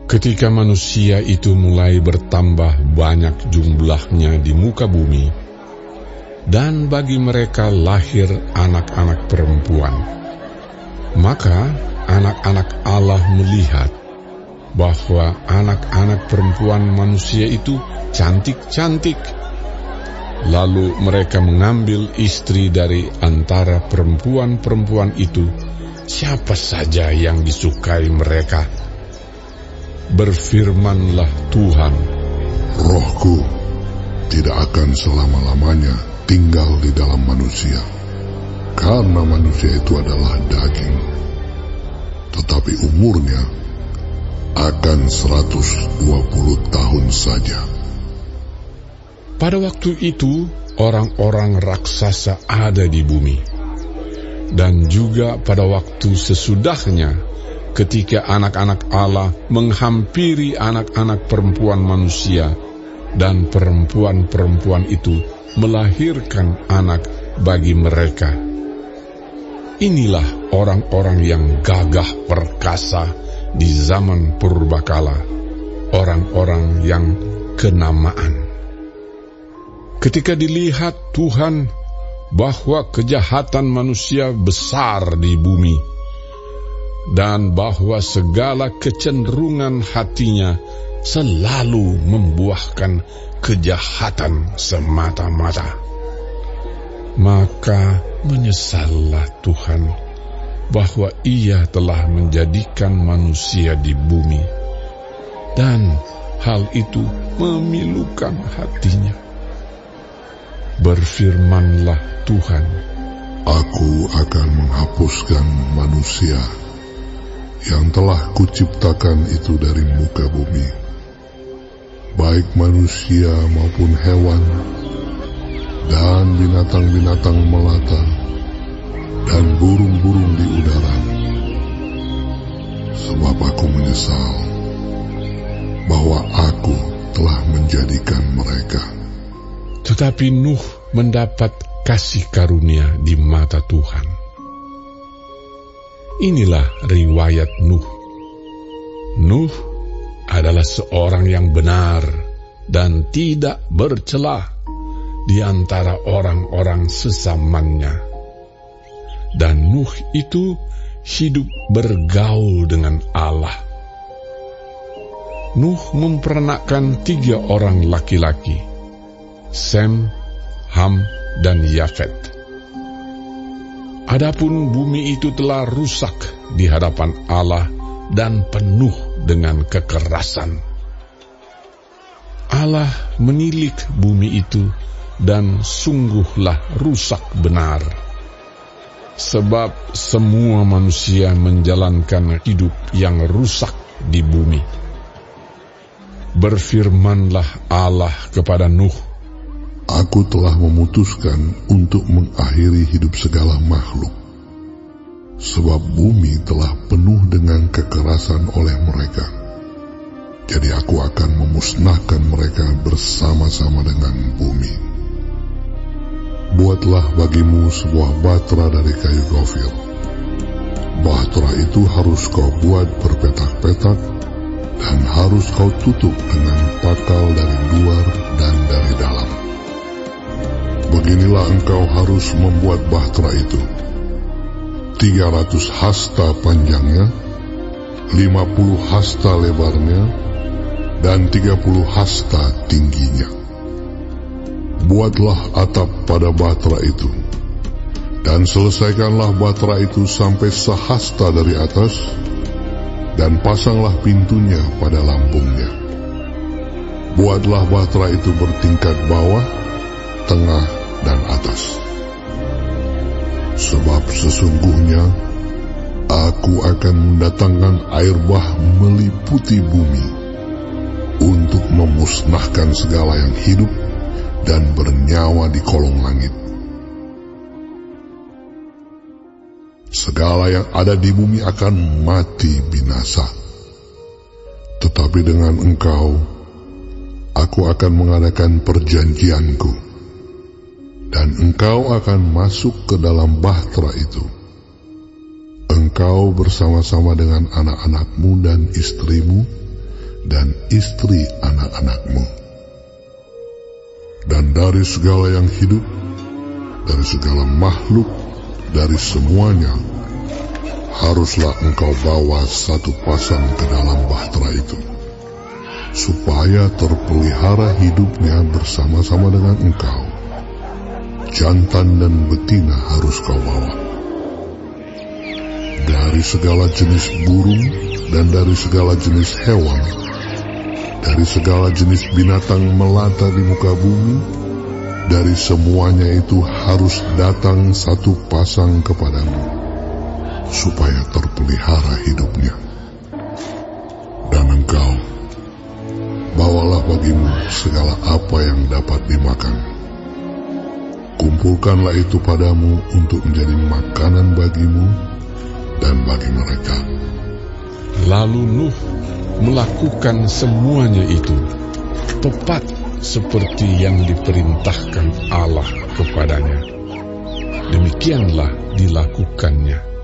Ketika manusia itu mulai bertambah banyak jumlahnya di muka bumi, dan bagi mereka lahir anak-anak perempuan, maka anak-anak Allah melihat bahwa anak-anak perempuan manusia itu cantik-cantik. Lalu mereka mengambil istri dari antara perempuan-perempuan itu, siapa saja yang disukai mereka. Berfirmanlah Tuhan, Rohku tidak akan selama-lamanya tinggal di dalam manusia, karena manusia itu adalah daging, tetapi umurnya akan 120 tahun saja. Pada waktu itu, orang-orang raksasa ada di bumi, dan juga pada waktu sesudahnya, ketika anak-anak Allah menghampiri anak-anak perempuan manusia, dan perempuan-perempuan itu melahirkan anak bagi mereka. Inilah orang-orang yang gagah perkasa di zaman purbakala, orang-orang yang kenamaan. Ketika dilihat Tuhan bahwa kejahatan manusia besar di bumi, dan bahwa segala kecenderungan hatinya selalu membuahkan kejahatan semata-mata, maka menyesallah Tuhan bahwa Ia telah menjadikan manusia di bumi, dan hal itu memilukan hatinya. Berfirmanlah Tuhan, Aku akan menghapuskan manusia yang telah kuciptakan itu dari muka bumi, baik manusia maupun hewan, dan binatang-binatang melata, dan burung-burung di udara. Sebab aku menyesal bahwa aku telah menjadikan mereka. Tetapi Nuh mendapat kasih karunia di mata Tuhan. Inilah riwayat Nuh. Nuh adalah seorang yang benar dan tidak bercela di antara orang-orang sesamanya. Dan Nuh itu hidup bergaul dengan Allah. Nuh mempernakkan 3 orang laki-laki, Sem, Ham, dan Yafet. Adapun bumi itu telah rusak di hadapan Allah dan penuh dengan kekerasan. Allah menilik bumi itu dan sungguhlah rusak benar. Sebab semua manusia menjalankan hidup yang rusak di bumi. Berfirmanlah Allah kepada Nuh, Aku telah memutuskan untuk mengakhiri hidup segala makhluk, sebab bumi telah penuh dengan kekerasan oleh mereka. Jadi aku akan memusnahkan mereka bersama-sama dengan bumi. Buatlah bagimu sebuah batra dari kayu gofir. Bahtera itu harus kau buat berpetak-petak, dan harus kau tutup dengan pakal dari luar dan dari dalam. Beginilah engkau harus membuat bahtera itu: 300 hasta panjangnya, 50 hasta lebarnya, dan 30 hasta tingginya. Buatlah atap pada bahtera itu, dan selesaikanlah bahtera itu sampai sehasta dari atas, dan pasanglah pintunya pada lambungnya. Buatlah bahtera itu bertingkat bawah, tengah, dan atas. Sebab sesungguhnya aku akan mendatangkan air bah meliputi bumi untuk memusnahkan segala yang hidup dan bernyawa di kolong langit. Segala yang ada di bumi akan mati binasa. Tetapi dengan engkau, aku akan mengadakan perjanjianku, dan engkau akan masuk ke dalam bahtera itu. Engkau bersama-sama dengan anak-anakmu dan istrimu, dan istri anak-anakmu. Dan dari segala yang hidup, dari segala makhluk, dari semuanya, haruslah engkau bawa satu pasang ke dalam bahtera itu, supaya terpelihara hidupnya bersama-sama dengan engkau. Jantan dan betina harus kau bawa. Dari segala jenis burung dan dari segala jenis hewan, dari segala jenis binatang melata di muka bumi, dari semuanya itu harus datang satu pasang kepadamu, supaya terpelihara hidupnya. Dan engkau, bawalah bagimu segala apa yang dapat dimakan. Kumpulkanlah itu padamu untuk menjadi makanan bagimu dan bagi mereka. Lalu Nuh melakukan semuanya itu, tepat seperti yang diperintahkan Allah kepadanya. Demikianlah dilakukannya.